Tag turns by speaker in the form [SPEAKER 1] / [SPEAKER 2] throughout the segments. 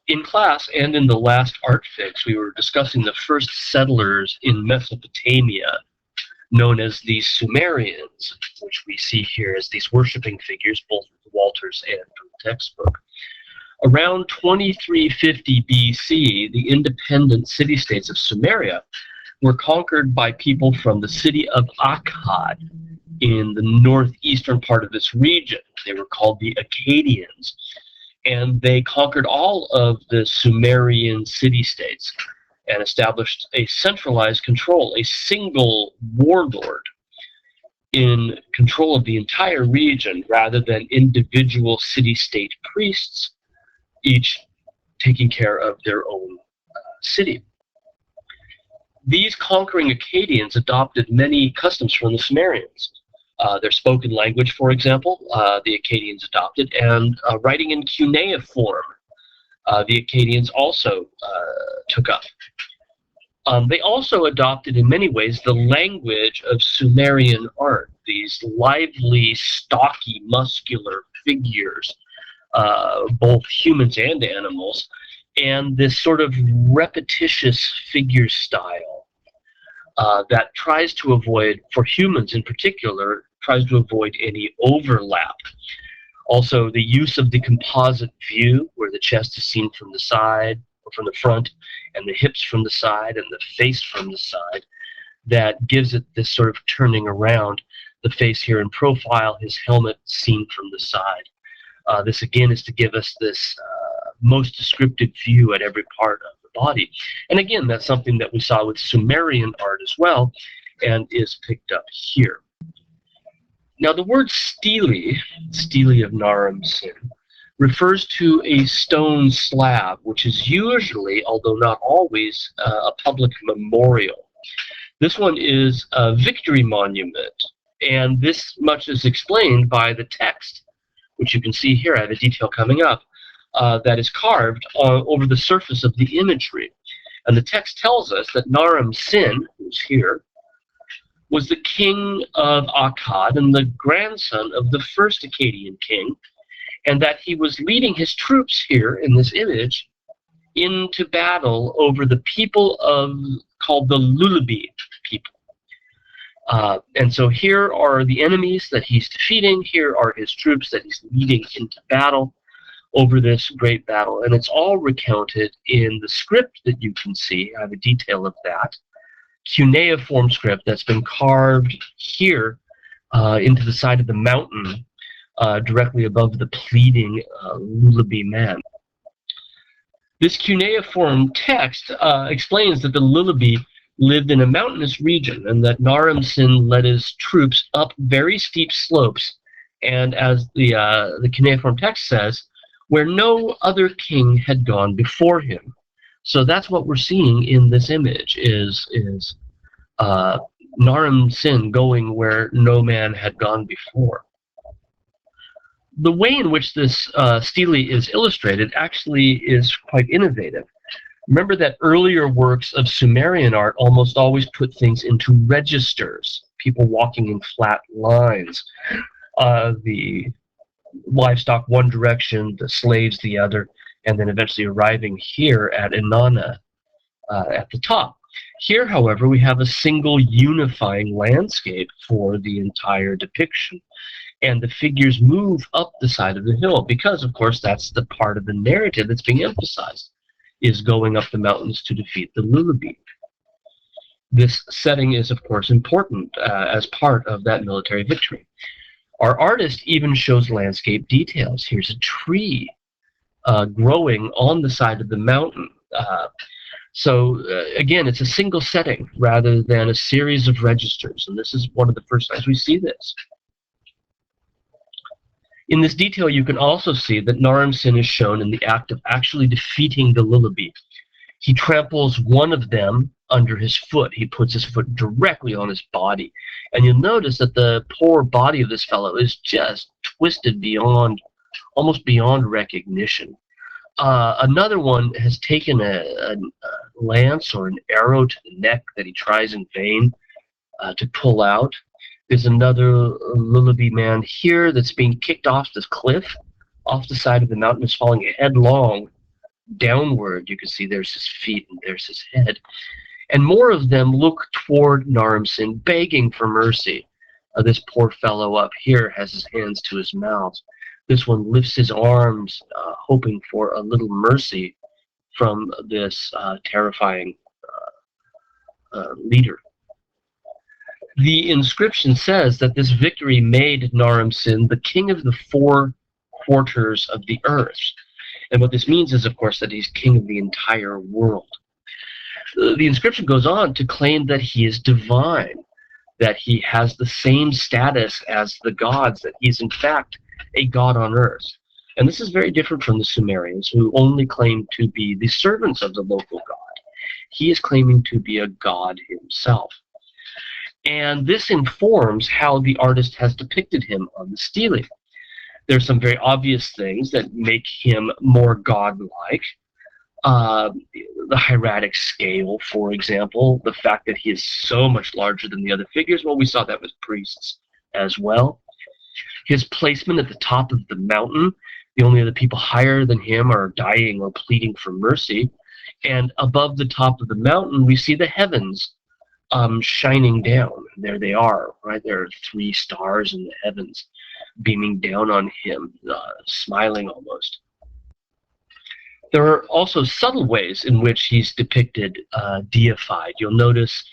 [SPEAKER 1] In class and in the last art fix, we were discussing the first settlers in Mesopotamia, known as the Sumerians, which we see here as these worshipping figures, both from Walters and from the textbook. Around 2350 BC, the independent city-states of Sumeria were conquered by people from the city of Akkad in the northeastern part of this region. They were called the Akkadians, and they conquered all of the Sumerian city-states and established a centralized control, a single warlord in control of the entire region rather than individual city-state priests, each taking care of their own city. These conquering Akkadians adopted many customs from the Sumerians. Their spoken language, for example, the Akkadians adopted, and writing in cuneiform, the Akkadians also took up. They also adopted in many ways the language of Sumerian art, these lively, stocky, muscular figures, both humans and animals, and this sort of repetitious figure style that tries to avoid, for humans in particular, tries to avoid any overlap. Also, the use of the composite view, where the chest is seen from the side, or from the front, and the hips from the side, and the face from the side, that gives it this sort of turning around. The face here in profile, his helmet seen from the side. This again is to give us this most descriptive view at every part of the body. And again, that's something that we saw with Sumerian art as well, and is picked up here. Now the word stele of Naram-Sin, refers to a stone slab, which is usually, although not always, a public memorial. This one is a victory monument, and this much is explained by the text, which you can see here. I have a detail coming up that is carved over the surface of the imagery. And the text tells us that Naram-Sin, who's here, was the king of Akkad and the grandson of the first Akkadian king, and that he was leading his troops here in this image into battle over the people called the Lullaby people. And so here are the enemies that he's defeating. Here are his troops that he's leading into battle over this great battle. And it's all recounted in the script that you can see. I have a detail of that. Cuneiform script that's been carved here into the side of the mountain directly above the pleading Lullaby man. This cuneiform text explains that the Lullaby lived in a mountainous region and that Naram-Sin led his troops up very steep slopes, and as the cuneiform text says, where no other king had gone before him. So that's what we're seeing in this image is Naram-Sin going where no man had gone before. The way in which this stele is illustrated actually is quite innovative. Remember that earlier works of Sumerian art almost always put things into registers, people walking in flat lines. The livestock one direction, the slaves the other, and then eventually arriving here at Inanna at the top. Here, however, we have a single unifying landscape for the entire depiction. And the figures move up the side of the hill because, of course, that's the part of the narrative that's being emphasized, is going up the mountains to defeat the Lullaby. This setting is, of course, important as part of that military victory. Our artist even shows landscape details. Here's a tree growing on the side of the mountain. So again, it's a single setting rather than a series of registers, and this is one of the first times we see this. In this detail, you can also see that Naram-Sin is shown in the act of actually defeating the Lullaby. He tramples one of them under his foot. He puts his foot directly on his body. And you'll notice that the poor body of this fellow is just twisted beyond, almost beyond recognition. Another one has taken a lance or an arrow to the neck that he tries in vain to pull out. There's another Lullaby man here that's being kicked off this cliff, off the side of the mountain, is falling headlong downward. You can see there's his feet and there's his head. And more of them look toward Naram Sin, begging for mercy. This poor fellow up here has his hands to his mouth. This one lifts his arms, hoping for a little mercy from this terrifying leader. The inscription says that this victory made Naram Sin the king of the four quarters of the earth. And what this means is, of course, that he's king of the entire world. The inscription goes on to claim that he is divine, that he has the same status as the gods, that he's in fact a god on earth. And this is very different from the Sumerians, who only claim to be the servants of the local god. He is claiming to be a god himself. And this informs how the artist has depicted him on the stele. There's some very obvious things that make him more godlike. The hieratic scale, for example, the fact that he is so much larger than the other figures. Well, we saw that with priests as well. His placement at the top of the mountain, the only other people higher than him are dying or pleading for mercy. And above the top of the mountain, we see the heavens shining down. There they are, right? There are 3 stars in the heavens beaming down on him, smiling almost. There are also subtle ways in which he's depicted deified. You'll notice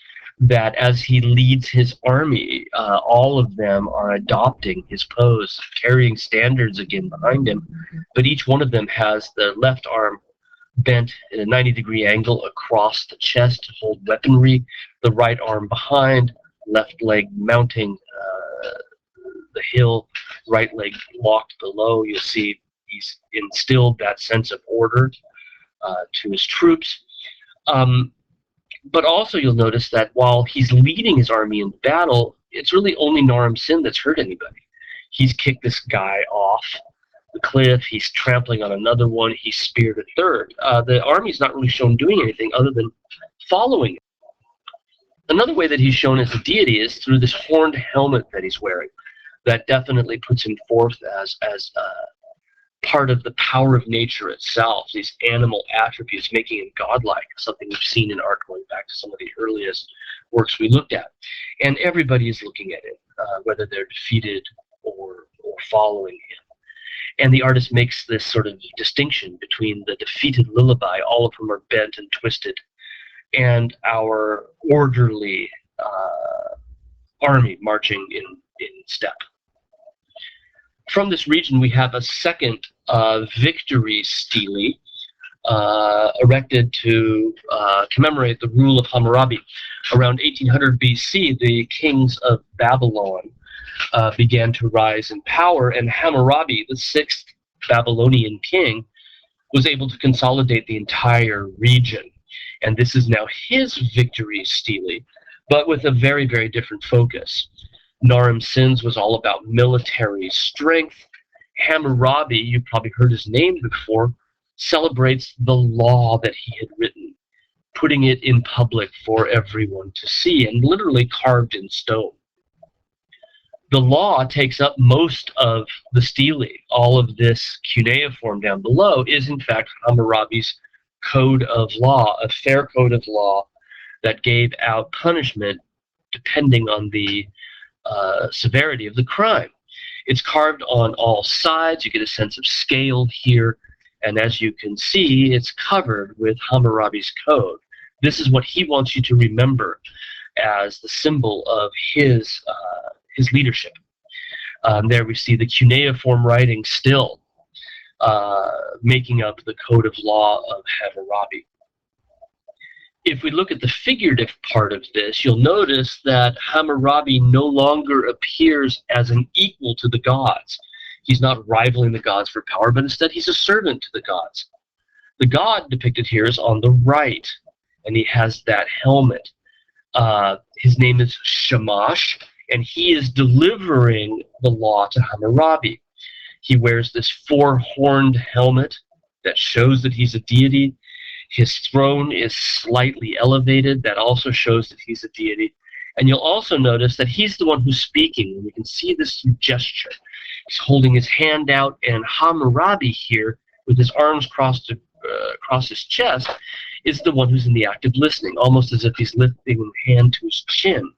[SPEAKER 1] that as he leads his army, all of them are adopting his pose, carrying standards again behind him, but each one of them has the left arm bent at a 90-degree angle across the chest to hold weaponry, the right arm behind, left leg mounting the hill, right leg locked below. You'll see he's instilled that sense of order to his troops. But also you'll notice that while he's leading his army in battle, it's really only Naram Sin that's hurt anybody. He's kicked this guy off the cliff, he's trampling on another one, he's speared a third. The army's not really shown doing anything other than following him. Another way that he's shown as a deity is through this horned helmet that he's wearing. That definitely puts him forth as part of the power of nature itself, these animal attributes making him godlike, something we've seen in art going back to some of the earliest works we looked at. And everybody is looking at it, whether they're defeated or following him. And the artist makes this sort of distinction between the defeated Lillabai, all of whom are bent and twisted, and our orderly army marching in step. From this region, we have a second victory stele erected to commemorate the rule of Hammurabi. Around 1800 BC, the kings of Babylon began to rise in power, and Hammurabi, the 6th Babylonian king, was able to consolidate the entire region. And this is now his victory stele, but with a very, very different focus. Naram Sin's was all about military strength. Hammurabi, you've probably heard his name before, celebrates the law that he had written, putting it in public for everyone to see, and literally carved in stone. The law takes up most of the stele. All of this cuneiform down below is in fact Hammurabi's code of law, a fair code of law that gave out punishment depending on the severity of the crime. It's carved on all sides. You get a sense of scale here, and as you can see, it's covered with Hammurabi's code. This is what he wants you to remember as the symbol of his leadership. There we see the cuneiform writing still making up the code of law of Hammurabi. If we look at the figurative part of this, you'll notice that Hammurabi no longer appears as an equal to the gods. He's not rivaling the gods for power, but instead he's a servant to the gods. The god depicted here is on the right, and he has that helmet. His name is Shamash, and he is delivering the law to Hammurabi. He wears this 4-horned helmet that shows that he's a deity. His throne is slightly elevated. That also shows that he's a deity. And you'll also notice that he's the one who's speaking. And you can see this gesture. He's holding his hand out, and Hammurabi here, with his arms crossed across his chest is the one who's in the act of listening, almost as if he's lifting a hand to his chin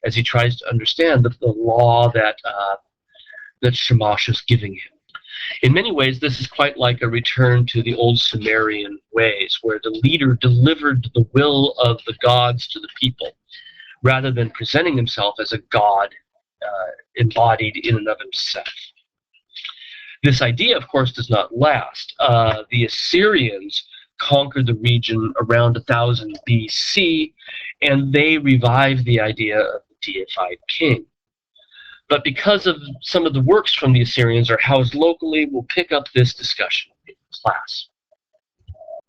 [SPEAKER 1] as he tries to understand the law that Shamash is giving him. In many ways, this is quite like a return to the old Sumerian ways, where the leader delivered the will of the gods to the people, rather than presenting himself as a god embodied in and of himself. This idea, of course, does not last. The Assyrians conquered the region around 1000 BC, and they revived the idea of the deified king. But because of some of the works from the Assyrians are housed locally, we'll pick up this discussion in class.